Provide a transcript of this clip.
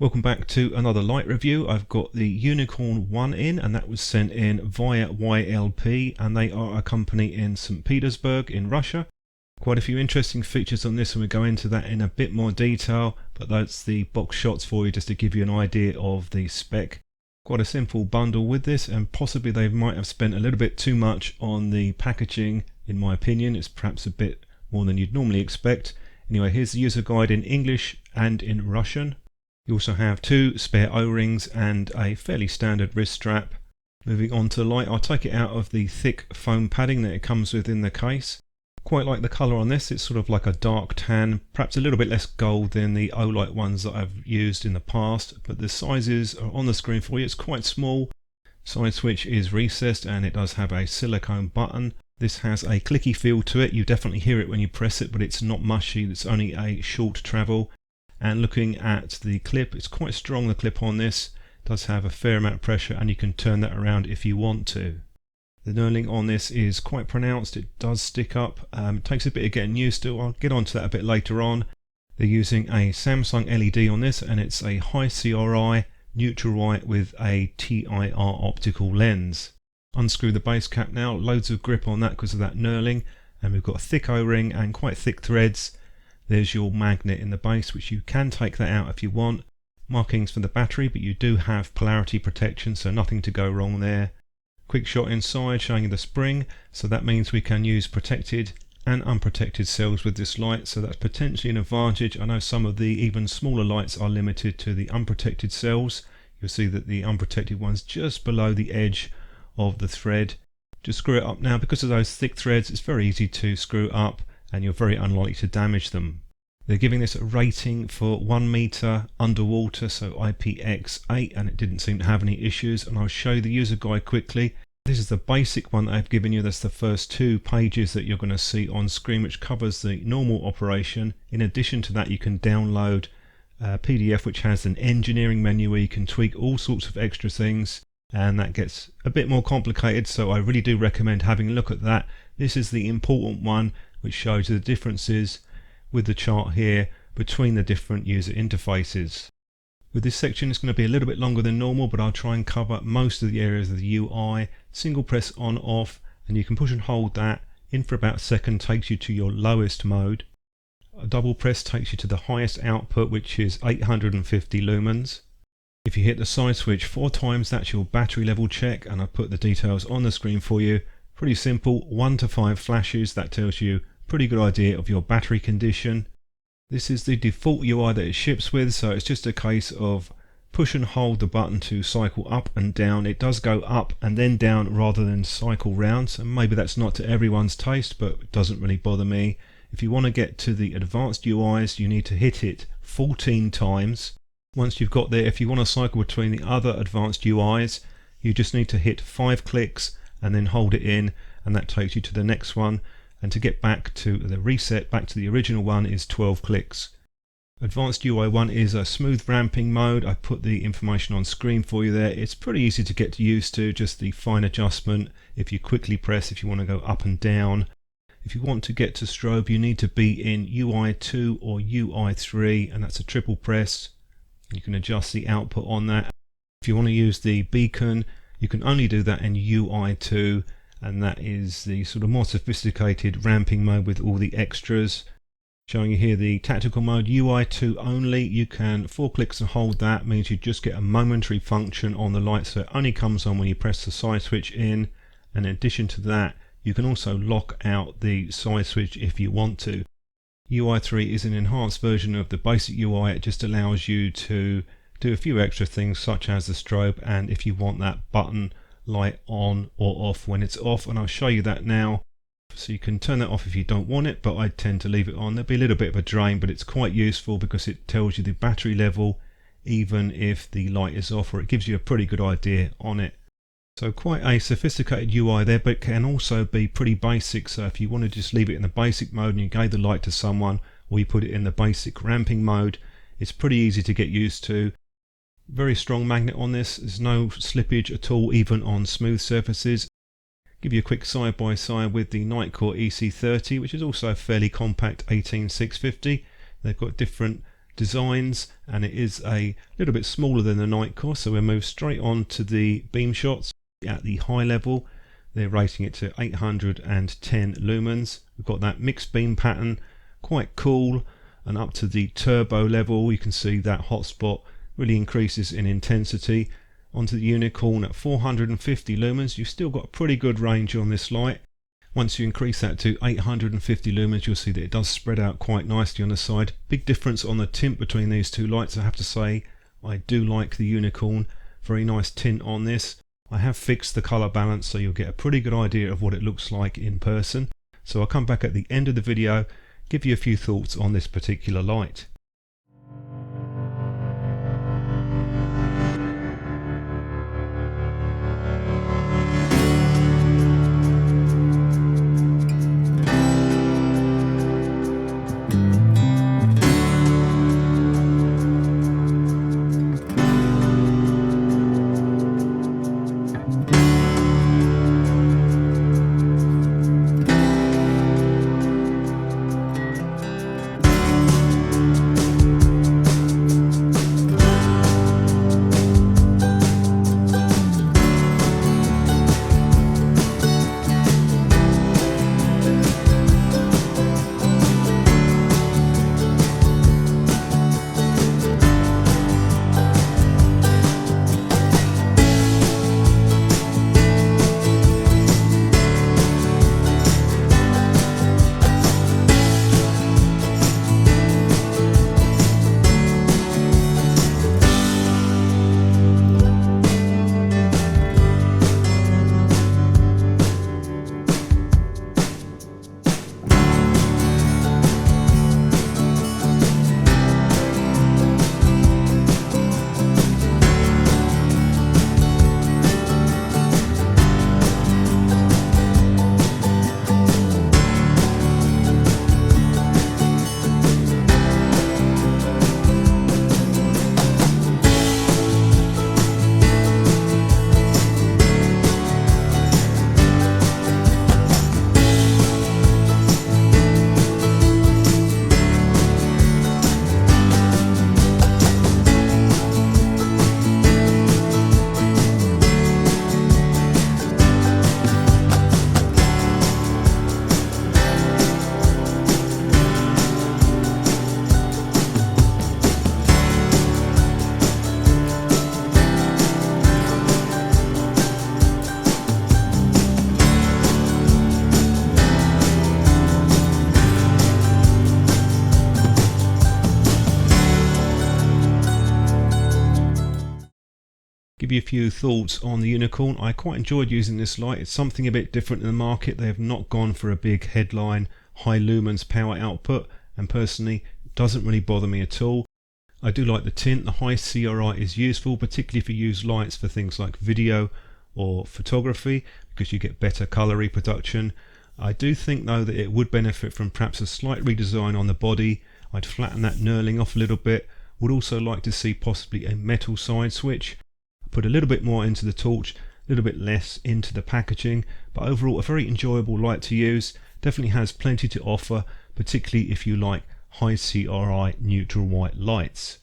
Welcome back to another light review. I've got the Unicorn 1 in, and that was sent in via YLP, and they are a company in St. Petersburg in Russia. Quite a few interesting features on this, and we'll go into that in a bit more detail, but that's the box shots for you just to give you an idea of the spec. Quite a simple bundle with this, and possibly they might have spent a little bit too much on the packaging. In my opinion, it's perhaps a bit more than you'd normally expect. Anyway, here's the user guide in English and in Russian. You also have two spare O-rings and a fairly standard wrist strap. Moving on to the light, I'll take it out of the thick foam padding that it comes with in the case. Quite like the colour on this. It's sort of like a dark tan, perhaps a little bit less gold than the O-light ones that I've used in the past, but the sizes are on the screen for you. It's quite small. Side switch is recessed and it does have a silicone button. This has a clicky feel to it. You definitely hear it when you press it, but it's not mushy. It's only a short travel. And looking at the clip, it's quite strong, the clip on this. It does have a fair amount of pressure, and you can turn that around if you want to. The knurling on this is quite pronounced. It does stick up. It takes a bit of getting used to. I'll get onto that a bit later on. They're using a Samsung LED on this, and it's a high CRI neutral white with a TIR optical lens. Unscrew the base cap now. Loads of grip on that because of that knurling, and we've got a thick O-ring and quite thick threads. There's your magnet in the base, which you can take that out if you want. Markings for the battery, but you do have polarity protection, so nothing to go wrong there. Quick shot inside showing you the spring, so that means we can use protected and unprotected cells with this light, so that's potentially an advantage. I know some of the even smaller lights are limited to the unprotected cells. You'll see that the unprotected one's just below the edge of the thread. Just screw it up now. Because of those thick threads, it's very easy to screw up, and you're very unlikely to damage them. They're giving this a rating for 1 meter underwater, so IPX8, and it didn't seem to have any issues. And I'll show you the user guide quickly. This is the basic one that I've given you. That's the first 2 pages that you're going to see on screen, which covers the normal operation. In addition to that, you can download a PDF which has an engineering menu where you can tweak all sorts of extra things, and that gets a bit more complicated, so I really do recommend having a look at that. This is the important one, which shows you the differences with the chart here between the different user interfaces. With this section, it's going to be a little bit longer than normal, but I'll try and cover most of the areas of the UI. Single press on off, and you can push and hold that. In for about a second takes you to your lowest mode. A double press takes you to the highest output, which is 850 lumens. If you hit the side switch 4 times, that's your battery level check, and I've put the details on the screen for you. Pretty simple, 1 to 5 flashes, that tells you pretty good idea of your battery condition. This is the default UI that it ships with, so it's just a case of push and hold the button to cycle up and down. It does go up and then down rather than cycle round, so maybe that's not to everyone's taste, but it doesn't really bother me. If you want to get to the advanced UIs, you need to hit it 14 times. Once you've got there, if you want to cycle between the other advanced UIs, you just need to hit 5 clicks and then hold it in, and that takes you to the next one. And to get back to the reset, back to the original one, is 12 clicks. Advanced UI 1 is a smooth ramping mode. I put the information on screen for you there. It's pretty easy to get used to, just the fine adjustment if you quickly press, if you want to go up and down. If you want to get to strobe, you need to be in UI 2 or UI 3, and that's a triple press. You can adjust the output on that. If you want to use the beacon, you can only do that in UI 2. And that is the sort of more sophisticated ramping mode with all the extras. Showing you here the tactical mode, UI 2 only. You can 4 clicks and hold that, means you just get a momentary function on the light, so it only comes on when you press the side switch in. And in addition to that, you can also lock out the side switch if you want to. UI 3 is an enhanced version of the basic UI. It just allows you to do a few extra things such as the strobe, and if you want that button light on or off when it's off, and I'll show you that now. So you can turn that off if you don't want it, but I tend to leave it on. There'll be a little bit of a drain, but it's quite useful because it tells you the battery level even if the light is off, or it gives you a pretty good idea on it. So quite a sophisticated UI there, but it can also be pretty basic. So if you want to just leave it in the basic mode and you gave the light to someone, or you put it in the basic ramping mode, it's pretty easy to get used to. Very strong magnet on this. There's no slippage at all, even on smooth surfaces. Give you a quick side by side with the Nightcore EC30, which is also a fairly compact 18650. They've got different designs, and it is a little bit smaller than the Nightcore, so we'll move straight on to the Beamshots. At the high level, they're rating it to 810 lumens. We've got that mixed beam pattern, quite cool, and up to the turbo level you can see that hotspot really increases in intensity. Onto the Unicorn at 450 lumens, you've still got a pretty good range on this light. Once you increase that to 850 lumens, you'll see that it does spread out quite nicely on the side. Big difference on the tint between these two lights, I have to say. I do like the Unicorn, very nice tint on this. I have fixed the colour balance so you'll get a pretty good idea of what it looks like in person. So I'll come back at the end of the video, give you a few thoughts on this particular light. Give you a few thoughts on the Unicorn. I quite enjoyed using this light. It's something a bit different in the market. They have not gone for a big headline, high lumens power output, and personally it doesn't really bother me at all. I do like the tint. The high CRI is useful, particularly if you use lights for things like video or photography, because you get better colour reproduction. I do think though that it would benefit from perhaps a slight redesign on the body. I'd flatten that knurling off a little bit. Would also like to see possibly a metal side switch. Put a little bit more into the torch, a little bit less into the packaging, but overall a very enjoyable light to use. Definitely has plenty to offer, particularly if you like high CRI neutral white lights.